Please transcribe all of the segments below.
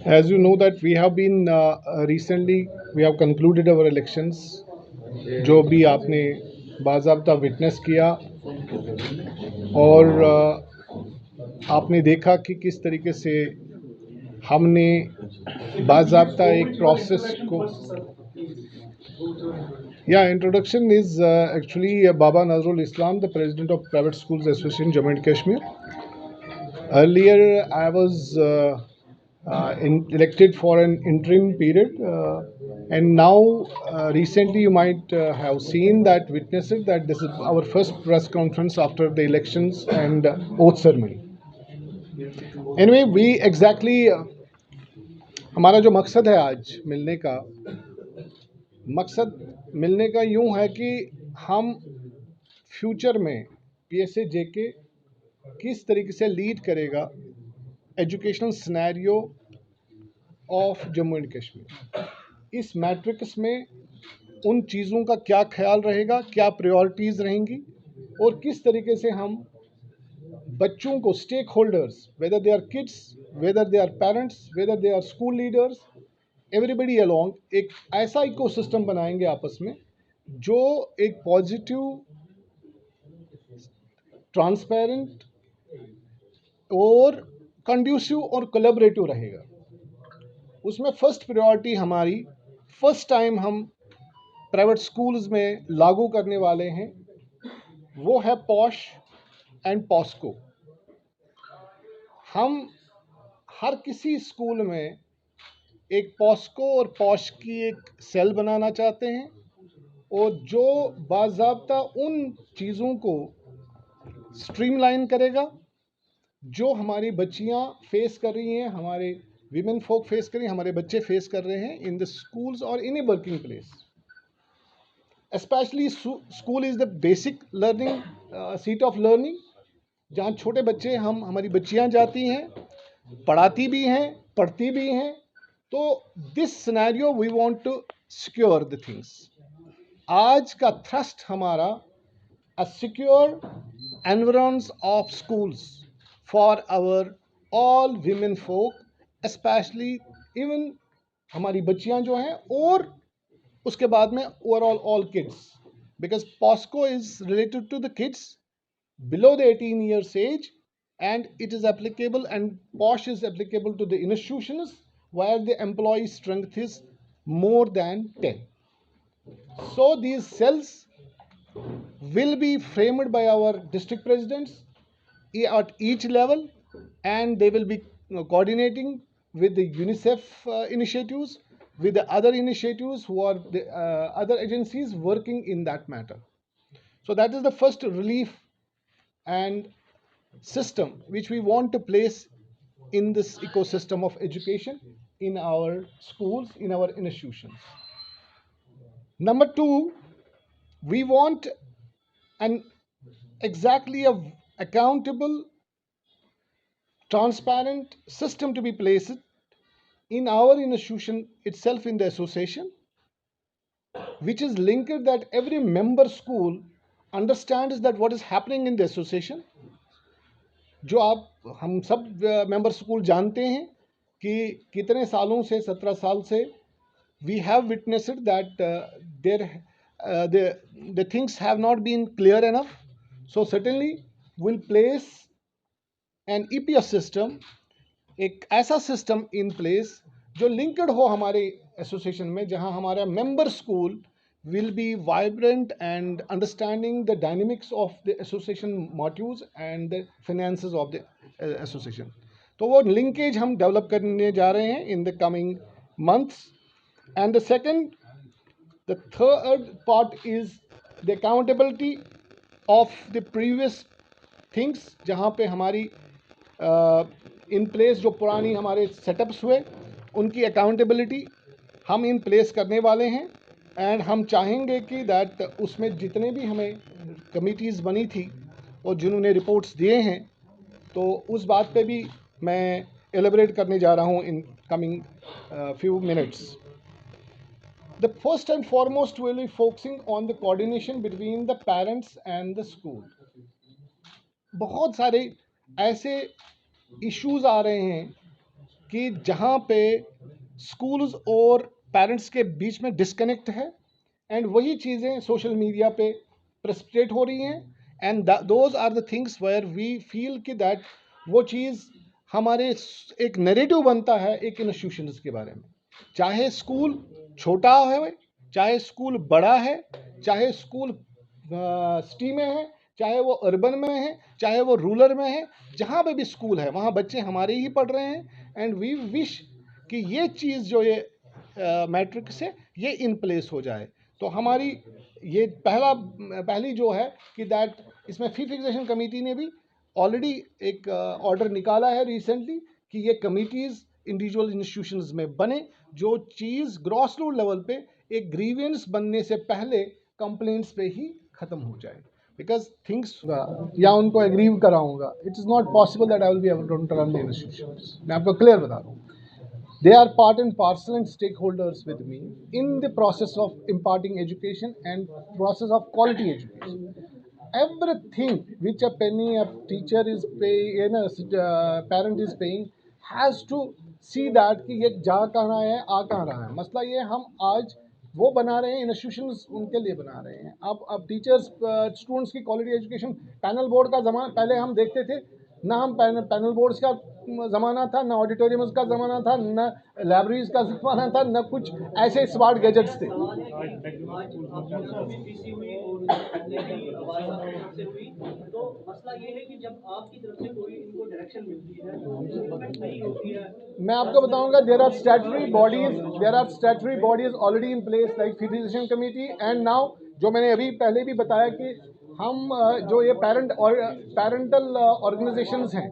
As you know that we have been recently we have concluded our elections. जो भी आपने बाज़ाब्ता witness किया और आपने देखा कि किस तरीके से हमने बाज़ाब्ता एक प्रोसेस को introduction is actually Baba Nazrul Islam, the president of Private Schools Association Jammu and Kashmir. Earlier I was elected for an interim period, and now recently you might have seen that, witnessed it, that this is our first press conference after the elections and oath ceremony. Anyway, we exactly हमारा जो मकसद है आज मिलने का, मकसद मिलने का यूं है कि हम फ्यूचर में पीएसए जेके किस तरीके से लीड करेगा educational scenario of Jammu and Kashmir, इस मैट्रिक्स में उन चीज़ों का क्या ख्याल रहेगा, क्या प्रायोरिटीज़ रहेंगी और किस तरीके से हम बच्चों को, stakeholders, whether they are kids, whether they are parents, whether they are school leaders, everybody along एक ऐसा इकोसिस्टम बनाएंगे आपस में जो एक पॉजिटिव, ट्रांसपेरेंट और कंड्यूसिव और कोलैबोरेटिव रहेगा। उसमें फर्स्ट प्रायोरिटी हमारी, फर्स्ट टाइम हम प्राइवेट स्कूल्स में लागू करने वाले हैं, वो है पॉश एंड पॉस्को। हम हर किसी स्कूल में एक पॉस्को और पॉश की एक सेल बनाना चाहते हैं और जो बाज़ाब्ता उन चीज़ों को स्ट्रीमलाइन करेगा जो हमारी बच्चियां फेस कर रही हैं, हमारे विमेन फोक फेस कर रही हैं, हमारे बच्चे फेस कर रहे हैं इन द स्कूल्स और in a working place. Specially school is the basic learning seat of learning, जहाँ छोटे बच्चे, हमारी बच्चियां जाती हैं, पढ़ाती भी हैं, पढ़ती भी हैं। तो this scenario we want to secure the things. आज का थ्रस्ट हमारा a secure environments of schools for our all women folk, especially even हमारी बच्चियां जो हैं, और उसके बाद में overall all kids, because POCSO is related to the kids below the 18 years age, and it is applicable, and POSH is applicable to the institutions where the employee strength is more than 10. So these cells will be framed by our district presidents at each level, and they will be coordinating with the UNICEF initiatives, with the other initiatives who are the other agencies working in that matter. So that is the first relief and system which we want to place in this ecosystem of education in our schools, in our institutions. Number two, we want an exactly a accountable, transparent system to be placed in our institution itself, in the association, which is linked that every member school understands that what is happening in the association. जो हम सब member school जानते हैं कि कितने सालों से, 17 साल से we have witnessed that the things have not been clear enough. So certainly we'll place an EPS system, एक ऐसा सिस्टम इन प्लेस जो लिंक्ड हो हमारे एसोसिएशन में, जहां हमारा member school will be vibrant and understanding the dynamics of the association motives and the finances of the association. तो वो लिंकेज हम डेवलप करने जा रहे हैं in the coming months. And the second, the third part is the accountability of the previous things, जहाँ पे हमारी इन प्लेस जो पुरानी हमारे सेटअप्स हुए, उनकी अकाउंटेबिलिटी हम इन प्लेस करने वाले हैं। एंड हम चाहेंगे कि दैट उसमें जितने भी हमें कमिटीज़ बनी थी और जिन्होंने रिपोर्ट्स दिए हैं, तो उस बात पे भी मैं एलेबरेट करने जा रहा हूँ in coming few minutes. The first and foremost will be focusing on the coordination between the parents and the school. बहुत सारे ऐसे इश्यूज आ रहे हैं कि जहाँ पे स्कूल्स और पेरेंट्स के बीच में डिस्कनेक्ट है, एंड वही चीज़ें सोशल मीडिया पे प्रेसिपिटेट हो रही हैं, and those are the things where we feel कि दैट वो चीज़ हमारे एक नैरेटिव बनता है एक इंस्टीट्यूशंस के बारे में, चाहे स्कूल छोटा है, चाहे स्कूल बड़ा है, चाहे स्कूल सिटी में है, चाहे वो अर्बन में है, चाहे वो रूरल में है, जहाँ पे भी स्कूल है वहाँ बच्चे हमारे ही पढ़ रहे हैं। एंड वी विश कि ये चीज़ जो ये मैट्रिक्स है ये इन प्लेस हो जाए। तो हमारी ये पहली जो है कि दैट इसमें फी फिक्सेशन कमेटी ने भी ऑलरेडी एक ऑर्डर निकाला है रिसेंटली कि ये कमिटीज़ इंडिविजुअल इंस्टीट्यूशंस में बने, जो चीज़ ग्रॉस रूट लेवल पे एक ग्रीवियंस बनने से पहले कंप्लेंट्स पे ही ख़त्म हो जाए, बिकॉज थिंग्स या उनको एग्री कराऊंगा, it is not possible that I will be able to run the institutions. मैं आपको क्लियर बता रहा हूँ, they are part and parcel and stakeholders with me in the process of imparting education and process of quality education. Everything which a penny a teacher is paying, parent is paying, has to see that कि ये जा कहाँ है आ कहाँ रहा है। मसला ये हम आज वो बना रहे हैं, इंस्टीट्यूशंस उनके लिए बना रहे हैं। अब टीचर्स स्टूडेंट्स की क्वालिटी एजुकेशन, पैनल बोर्ड का ज़माना पहले हम देखते थे, ना हम पैनल बोर्ड्स का ज़माना था, ना ऑडिटोरियम्स का ज़माना था, ना लाइब्रेरीज का ज़माना था, ना कुछ ऐसे स्मार्ट गैजेट्स थे। मैं आपको बताऊंगा, there are statutory bodies already in place like physician committee, and now जो मैंने अभी पहले भी बताया कि हम जो ये पेरेंटल ऑर्गेनाइजेशंस हैं,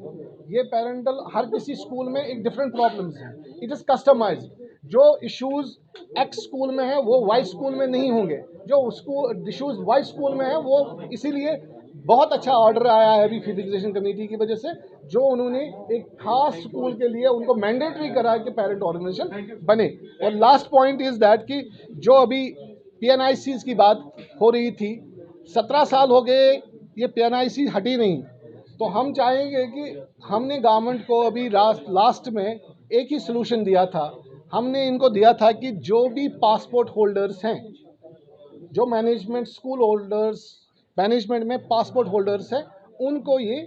ये पेरेंटल हर किसी स्कूल में एक डिफरेंट प्रॉब्लम्स हैं, इट इज़ कस्टमाइज्ड। जो इश्यूज एक्स स्कूल में है वो वाई स्कूल में नहीं होंगे, जो स्कूल इश्यूज वाई स्कूल में है वो इसीलिए बहुत अच्छा ऑर्डर आया है अभी फिजिशियन कमेटी की वजह से, जो उन्होंने एक खास स्कूल के लिए उनको मैंडेटरी करा कि पेरेंट ऑर्गेनाइजेशन बने। और लास्ट पॉइंट इज दैट कि जो अभी PNICs की बात हो रही थी, 17 साल हो गए ये PNIC हटी नहीं, तो हम चाहेंगे कि हमने गवर्नमेंट को अभी लास्ट में एक ही सोल्यूशन दिया था, हमने इनको दिया था कि जो भी पासपोर्ट होल्डर्स हैं, जो मैनेजमेंट स्कूल होल्डर्स मैनेजमेंट में पासपोर्ट होल्डर्स हैं, उनको ये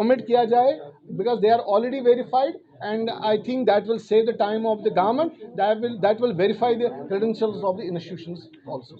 ओमिट किया जाए, because they are already verified, and I think that will save the time of the government, that will verify the credentials of the institutions also.